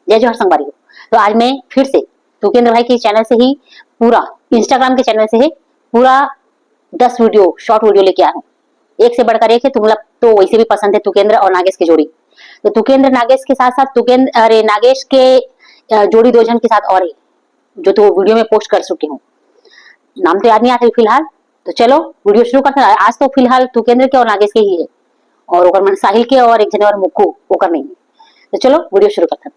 जय जोहर संगवारी हो। तो आज मैं फिर से तुकेंद्र भाई के चैनल से ही पूरा इंस्टाग्राम के चैनल से ही पूरा 10 वीडियो शॉर्ट वीडियो लेके आया हूँ। एक से बढ़कर एक है। तुम लोग तो वैसे भी पसंद है तुकेंद्र और नागेश की जोड़ी। तो तुकेंद्र नागेश के साथ साथ नागेश के जोड़ी 2 जन के साथ और है जो तो वीडियो में पोस्ट कर चुकी हूँ। नाम तो याद नहीं आता फिलहाल। तो चलो वीडियो शुरू करते हैं। आज तो फिलहाल तुकेंद्र के और नागेश के ही है और ओकर मन साहिल के और एक जने और मुक्कू ओकर नहीं है। तो चलो वीडियो शुरू करते हैं।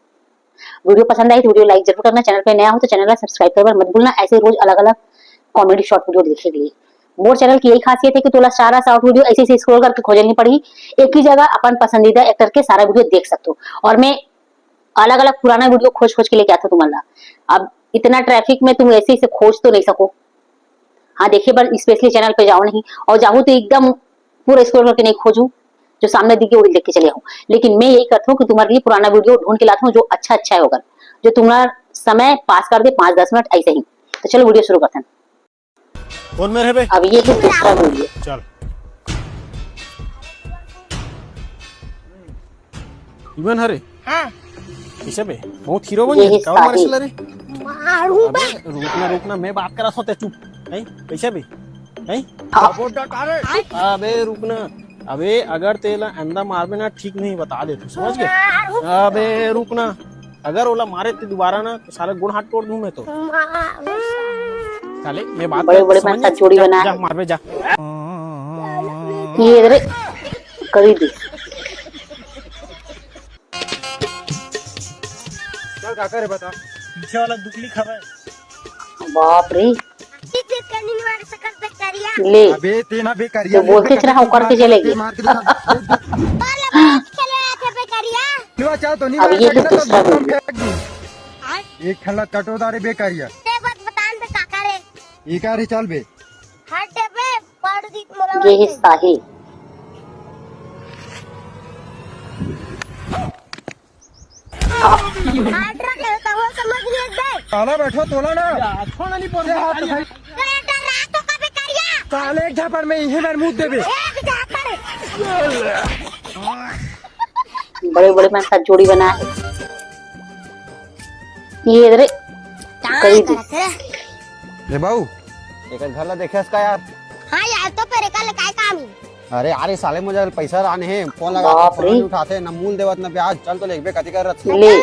वीडियो पसंद आई तो वीडियो लाइक जरूर करना। चैनल पे नया हो तो चैनल को सब्सक्राइब करना मत भूलना। ऐसे रोज अलग अलग कॉमेडी शॉर्ट वीडियो देखने के लिए। मोर चैनल की यही खासियत है कि तोला सारा शॉर्ट वीडियो ऐसे ऐसे स्क्रॉल करके खोजनी नहीं पड़ी। एक ही जगह अपन पसंदीदा एक्टर के सारा वीडियो देख सकते हो। और मैं अलग अलग पुराना वीडियो खोज खोज के लेके आता तुम्हारा। अब इतना ट्रैफिक में तुम ऐसे ऐसे खोज तो नहीं सको। हाँ देखिए पर स्पेशली चैनल पे जाओ नहीं और जाऊँ तो एकदम पूरा स्क्रॉल करके नहीं खोजू। जो सामने दिखे वही देख के चले आऊँ। लेकिन मैं यही करता हूँ कि तुम्हारे लिए पुराना वीडियो ढूंढ के लाता हूँ जो अच्छा अच्छा होगा, जो तुम्हारा समय पास कर दे 5-10 मिनट ऐसे ही। तो चलो वीडियो शुरू करते हैं। कौन मेरे बे? अब ये है दूसरा वीडियो। चल इवन हरे हाँ किसे बे बहुत हीरो बन ये गया कौन मारे चला रे? मारू बे रुकना मैं बात करा सोते चुप नहीं कैसे बे नहीं अबे रुकना। अबे अगर तेला अंडा मारबे ना ठीक नहीं बता दे तू समझ गए। अबे रुकना अगर ओला मारे तो दोबारा ना तो साले गुण हाथ तोड़ दूं मैं तो साले मैं बात बड़े बड़े पैसा चोरी बना जा मार बे जा ये इधर करी दी। चल का करे बता पीछे वाला दुखली खबर बाप रे मार सकत बे करिया ले अबे तेना बेकारिया तो बोलते चला ऊपर के चलेगी। चले आथे बे करिया लुआ चाहो तो नहीं अब ये है तो दूसरा तुम वीडियो। फेंक दूं। एक खल्ला कटोदारे बेकारिया ते बात बतान बे काका रे एक आरे चल बे हटे बे पड़ दी मोला ये है साहिल। हाथ रखे तो वो समझ नहीं बे साला बैठो तोला ना छोड़ा नहीं पड़ हाथ भाई तो रातों का बे करिया साले एक झापड़ में इहे बार मुंह देबे एक जाकर बड़े बड़े पैसा जोड़ी बना है। ये इधर करी दी। रे बाऊ एक घर ला देखेस का यार। हां यार तो पेरे का काय काम है। अरे अरे साले मुझे पैसा आने हैं फोन लगा बाप फोन रे। नहीं उठाते ना मूल देवत ना ब्याज चल तो लेबे कति कर रत ले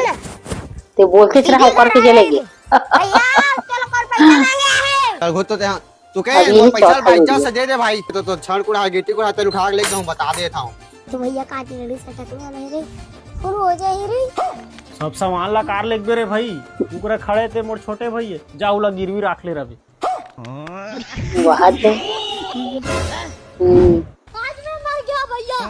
तो बोलते चला ऊपर के चलेगी। भैया चलो कर पैसा मांगे है चल घुस तो ते तू अब कहे ये वो पैसा चौथा भाई वीडियो। से दे दे भाई तो छड़ कुड़ा गिट्टी कुड़ा तेरे उठा के ले जाऊं बता देता हूं। तो भैया काटी रेडी सटक में नहीं रे और हो जाए रे सब सामान ला कार लेके रे भाई उकरे खड़े थे मोर छोटे भाई जाऊ ला गिरवी राख ले रवि वहां से आज में मर गया भैया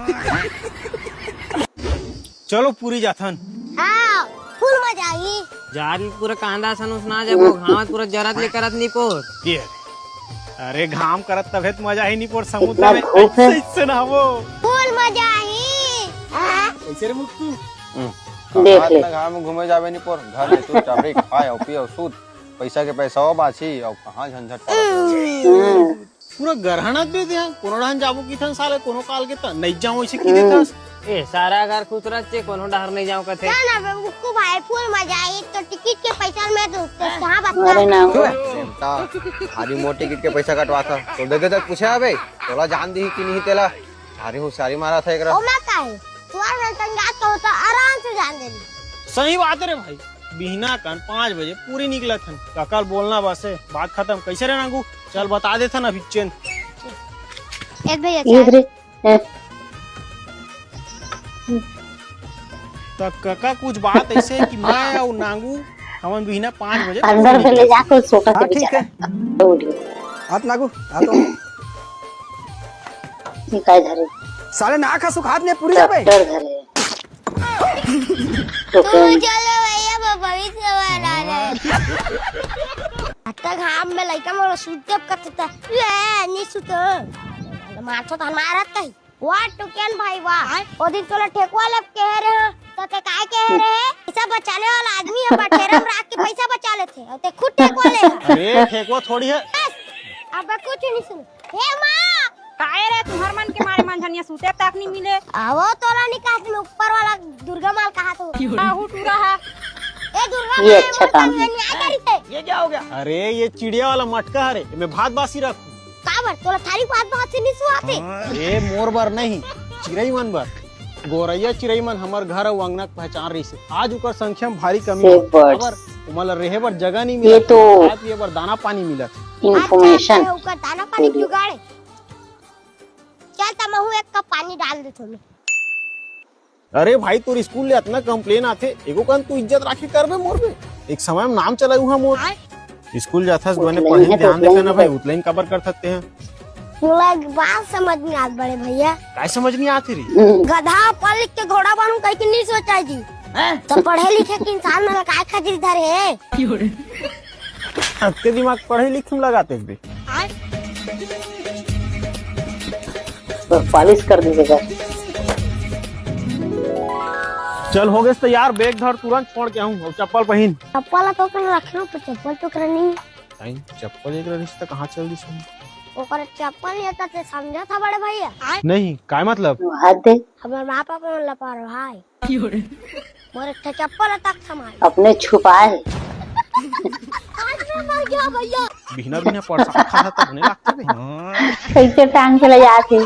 चलो पूरी जाथन हां फुल मजा आई जारी पूरा कांदा सनुस ना जब वो घावत पूरा जरत ले करत नहीं पोर ये अरे घाम करत तबे तो मजा ही नहीं पोर समुद्र इतना में धूप है। इससे नहावो फुल मजा आई कैसे रे मुक्तू देख ले। घाम घूमे जावे नहीं पर घर में तू चाबरी खाए और पियो सूत पैसा के पैसा हो बाछी और कहां झंझट पड़त पूरा गरहना दे दे कोनो डान जाबो की थन साले कोनो काल के त नहीं जाओ ऐसे की देतास ए सारा घर खुतरत चे कोनो डहर नहीं जाऊं कथे ना ना उसको भाई फुल मजा आई तो टिकट के पैसा में दो तो कहां बात अरे ना सेमता हारी मोटी टिकट के पैसा कटवा था तो देखे तक पूछे अबे तोला जान दी कि नहीं तेला हारी होशियारी मारा था एकरा ओ मैं काहे तुआर में तंगा तो होता आराम से जान दे सही बात है रे भाई बिहना कन 5 बजे पूरी निकला थन काकल बोलना बस है बात खत्म कैसे रे नागू चल बता दे थन अभी चेन एक भैया ये इधर तक काका कुछ बात ऐसे है कि मैं और नांगू हमन बिहना 5 बजे अंदर में ले जाकर सोफा से हाँ, ठीक बिछा है। वीडियो हाथ लागू हाथ ये काय धरे साले ना खा सुख हाथ ने पूरी जाबे डर धरे तो तू चलो भैया भविष्य वाला रे आता घाम में लइका मोर सुते कतता ले नी सुते मारतो त मारत कहीं वाट टू कैन भाई वाह ओ दिन तोला ठेकुआ लब कह रहे हो तो ते काय कह रहे हैं पैसा बचाने वाला आदमी है बटेरम राख के पैसा बचा लेते और ते खुद ठेकुआ लेगा अरे ठेकुआ थोड़ी है अब कुछ नहीं सुन हे मां काहे रे तुम्हार मन के मारे मन धनिया सूते तक नहीं मिले आवो तोला निकास में ऊपर वाला दुर्गा माल कहा तो आहू टूरा है ये अच्छा काम है। ये क्या हो गया? अरे ये चिड़िया वाला मटका है रे, मैं भात बासी रखू। काबर तोला थारी बात बहुत से नहीं सुआते। ए मोर बर नहीं, चिड़ई मन बर। गोरैया चिड़ई मन हमर घर और अंगना के पहचान रही से। आज उकर संख्या में भारी कमी Safe birds. खबर उमला रहे बर जगह नहीं ये मिलत, तो खाए पिए बर दाना पानी मिलत। इंफॉर्मेशन अच्छा, उसका दाना पानी जुगाड़े। चल तमहू एक कप पानी डाल दे थोड़ी। अरे भाई तोर स्कूल ले इतना कंप्लेन आथे, एगो कन तू इज्जत राखी करबे मोर बे। एक समय में नाम चला हुआ मोर स्कूल जाथस दोने उतलाई पढ़े है तो ध्यान उतलाई देना है। भाई, उतलाइन कबर कर सकते हैं। तोला एक बात समझ में आत बड़े भैया। काय समझ नहीं आती री? गधा पढ़ लिख के घोड़ा बनू कहीं की नहीं सोचा जी। तो पढ़े लिखे के इंसान में काय खातिर धरे है। आपके दिमाग पढ़े लिखे में लगाते बे। पॉलिश कर दीजिएगा। चल हो गए तैयार, बैग धर तुरंत छोड़ के आऊं और चप्पल पहन। चप्पल तो कर रखना पर चप्पल तो कर नहीं। नहीं चप्पल एक रिश्ता कहाँ चल दी सुन? ओकर चप्पल लेता ते समझा था बड़े भैया। नहीं काय मतलब? हाथ दे, हमारे माँ पापा में लपार भाई। मोर एक चप्पल तक समाए। अपने छुपाए। आज मैं मर गया भैया। बिना बिना परसा खाता तो होने लगता बे। कैसे टांग चले जाते।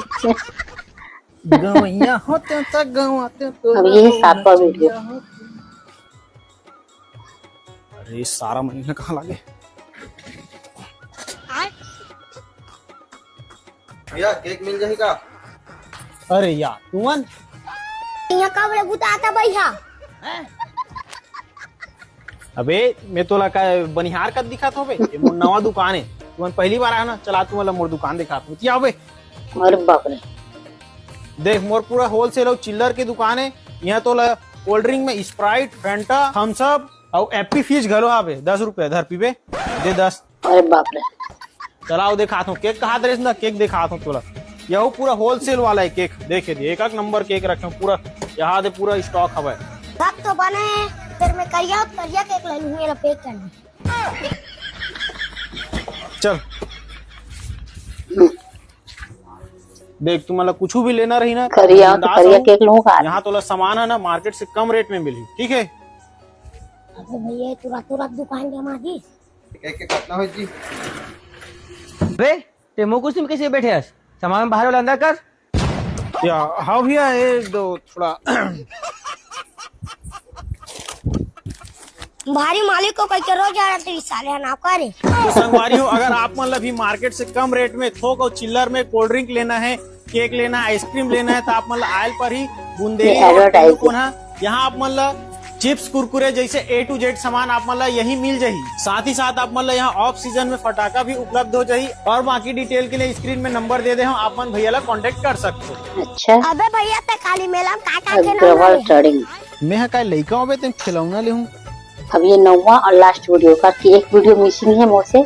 गवैया होते तक गवाते तो। अब ये 7वां वीडियो। अरे सारा महीना कहाँ लगे? भैया केक मिल जाएगा? अरे यार तुमन यहाँ कब रे गुता आता भैया। अबे मैं तो लगा बनिहार का दिखा था बे, ये मोर नवा दुकान है। तुमन पहली बार आया ना, चला तू वाला मोर दुकान दिखा तू क्या बे। अरे बाप रे, देख मोर पूरा होलसेल और चिल्लर की दुकान है। यहाँ तो कोल्ड ड्रिंक में स्प्राइट, फैंटा, थम्स अप और एप्पी फिज घलो आवे। 10 रुपए धर पीबे दे 10। अरे बाप रे। चलाओ दिखाता हूँ केक कहा दे ना, केक दिखाता हूँ तोला। यह पूरा होलसेल वाला है केक, देखे दे एक नंबर केक रखे हूँ पूरा। यहाँ दे पूरा स्टॉक हवा। सब तो बने हैं, फिर मैं करिया केक ले लूँ मेरा पैक करना। चल देख तू मतलब कुछ भी लेना रही ना, करिया तो बिंदास करिया हो। केक लूंगा। यहाँ तो सामान है ना मार्केट से कम रेट में मिली, ठीक है? अरे भैया तुरंत दुकान जमा दी। केक के कितना हो जी? बे ते मुकुस में कैसे बैठे हस? सामान बाहर वाला अंदर कर। या हाँ भैया ये दो थोड़ा। भारी मालिक को कह के रोज आ रहा तेरी साले ना करे। तो संगवारी हो, अगर आप मतलब भी मार्केट से कम रेट में थोक और चिल्लर में कोल्ड ड्रिंक लेना है, केक लेना है, आइसक्रीम लेना है, तो आप मतलब आयल पर ही बुंदेली ये advertising। कौन है यहाँ आप मतलब चिप्स कुरकुरे जैसे A to Z सामान आप मतलब यही मिल जाही। साथ ही साथ आप मतलब यहाँ ऑफ सीजन में फटाका भी उपलब्ध हो जाही। और बाकी डिटेल के लिए स्क्रीन में नंबर दे दे हम, आप मन भैया ला कांटेक्ट कर सकते हो। अच्छा, अबे भैया ते काली मेला में का अग्रवाल के ट्रेडिंग। मैं का लड़का हूँ तुम खिलौना ले हूँ। अब ये 9वां और लास्ट वीडियो का कि एक वीडियो मिसिंग है मुझसे।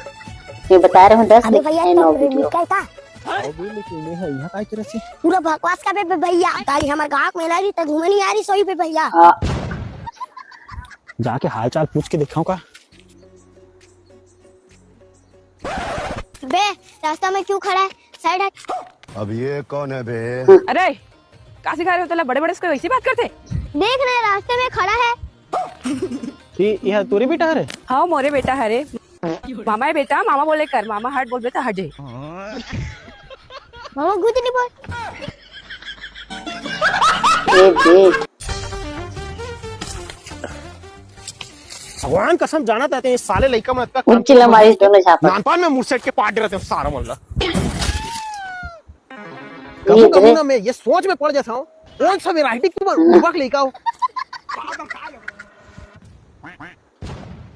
मैं बता रहा हूँ 10 अबे भैया लेकिन 9 वीडियो। का था यहाँ का तरह से पूरा बकवास का बे भैया। काली हमार गांव में मेला रही त घूमे नहीं आ रही सोई पे भैया। हाँ, जाके हाल चाल पूछ के दिखाऊं का? बे रास्ता में क्यों खड़ा है? साइड हट। अब ये कौन है बे? अरे का सिखा रहे हो? तला बड़े बड़े से वैसी बात करते। देख रहे रास्ते में खड़ा है। यह तोरी बेटा है? हाँ मोरे बेटा हरे मामा है बेटा, मामा बोले कर, मामा हट बोल बेटा हट जाए। मामा कुछ नहीं बोल। ये देख भगवान कसम जाना चाहते हैं साले लड़का में उनकी हमारी दोनों छापा। नानपान में मुर्सेट के पार्ट रहते हैं सारा मोहल्ला। ये कभी कभी देख ना मैं ये सोच में पड़ जाता हूँ कौन सा वैरायटी की उबक लेका हो।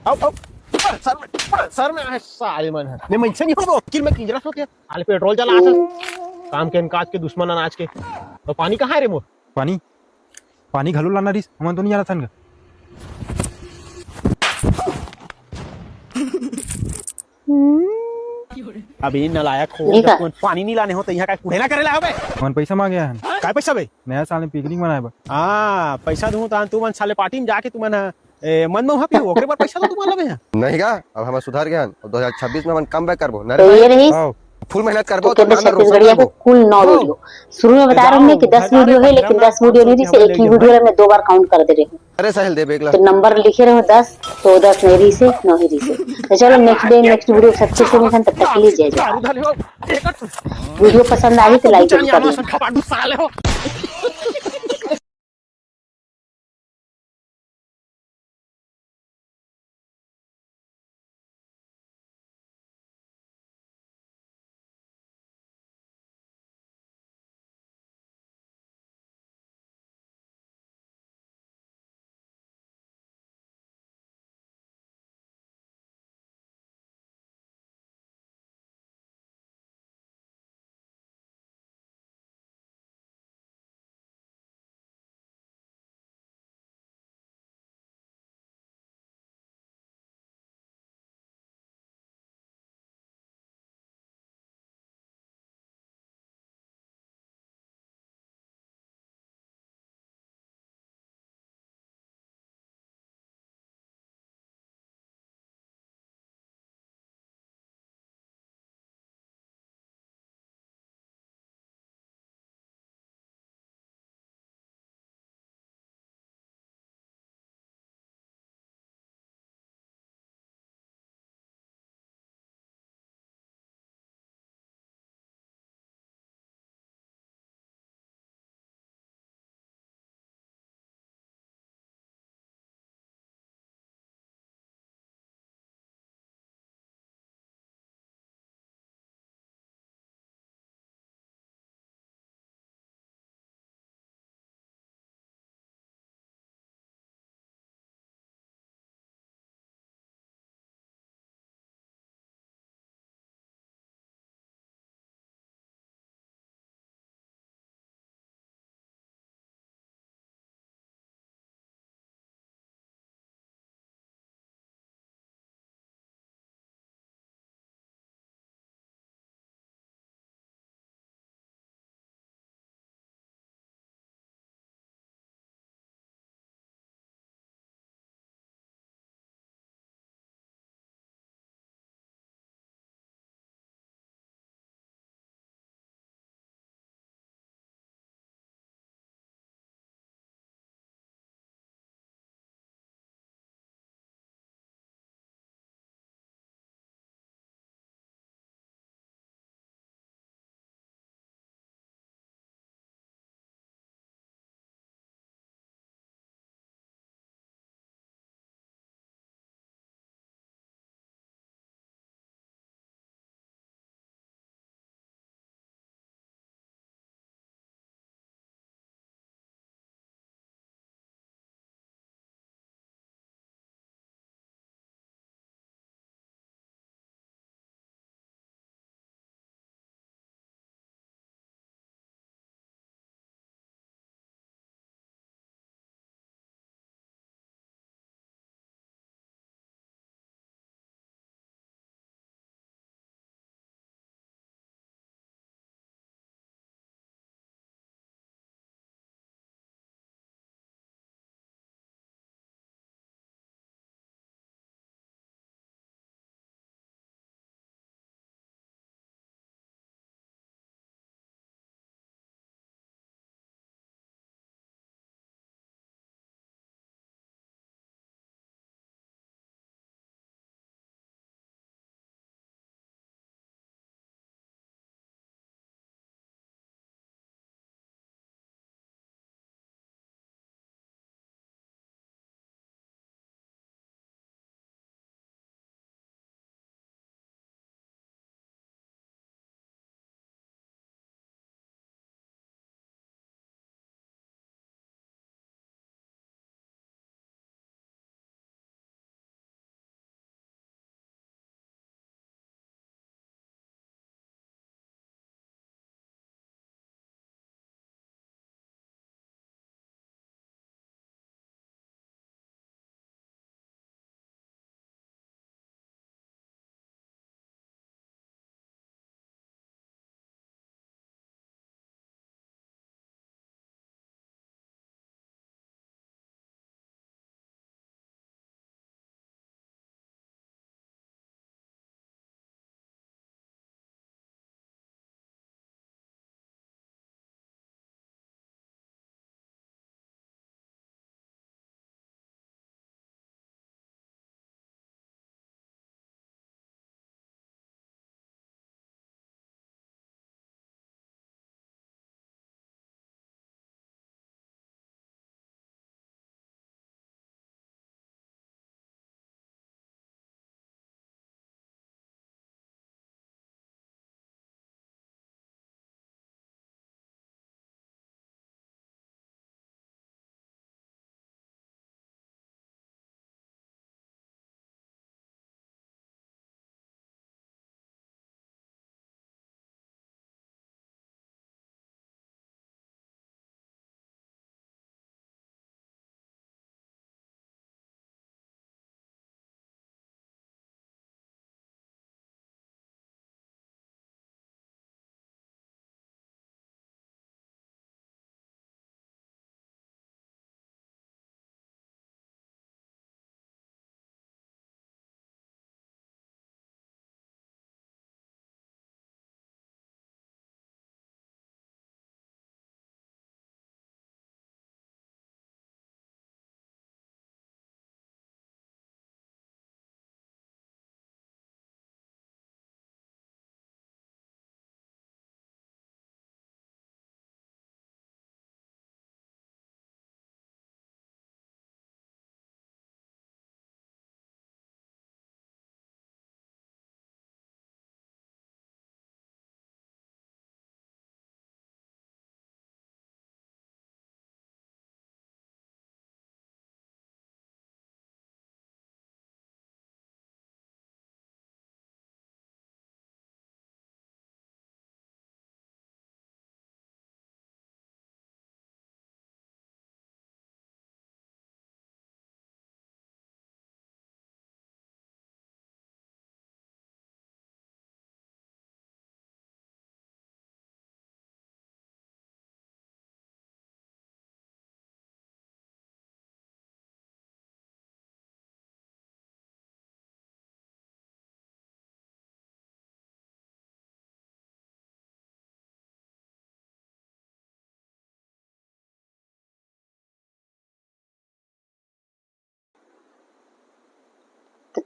अब सर में है साले मन है मैं मनसे नहीं हो वकील में किंजरा सोते हाल पेट्रोल चला आसल काम के इनकाज के दुश्मन अनाज के। तो पानी कहाँ है रे मोर? पानी घलो लाना रिस हम तो नहीं जाना था। अभी नलायक हो ठीक है। जब पानी नहीं लाने हो तो यहाँ का कुड़े ना करेला हो बे। मन पैसा मांगे है काय पैसा बे? नया साल में पिकनिक मनाए बा। हाँ पैसा दूं तो तू मन साले पार्टी में जाके तू मन मन में हापी ओकरे पर पैसा तो तू मन लबे। नहीं का अब हम सुधार गए अब 2026 में हम कम बैक करबो तो ये रही आओ फुल मेहनत कर तो पाओ तो केंद्र नाम में रोशन छत्तीसगढ़िया के करबो कुल 9 हो वीडियो। शुरू में बता रहे हमने कि 10 हजार वीडियो है, पकड़े लेकिन हमला 10 वीडियो नहीं रही से हमें एक ले ही गए वीडियो भाई में 2 बार काउंट कर दे रहे हूँ। अरे साहिल दे बेगला तो नंबर लिखे रहो 10, तो 10 नहीं रही से 9 ही रही से। तो चलो next day next video success होने तब तक के लिए जय दारू जवान। धाली हो एक वीडियो पसंद आई तो लाइक जरूर कर बुचानी लेना। आना साले हो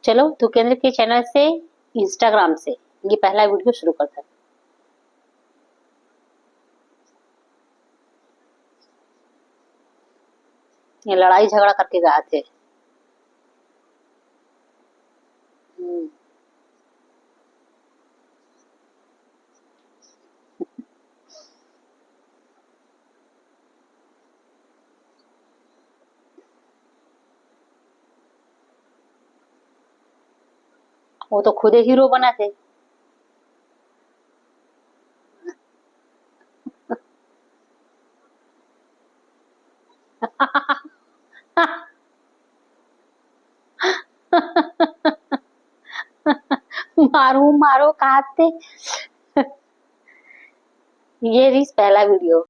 चलो तुकेंद्र के चैनल से इंस्टाग्राम से ये पहला वीडियो शुरू करता है। ये लड़ाई झगड़ा करके गए थे। वो तो खुद ही हीरो बना थे। मारो मारो कहा थे। ये रही पहला वीडियो।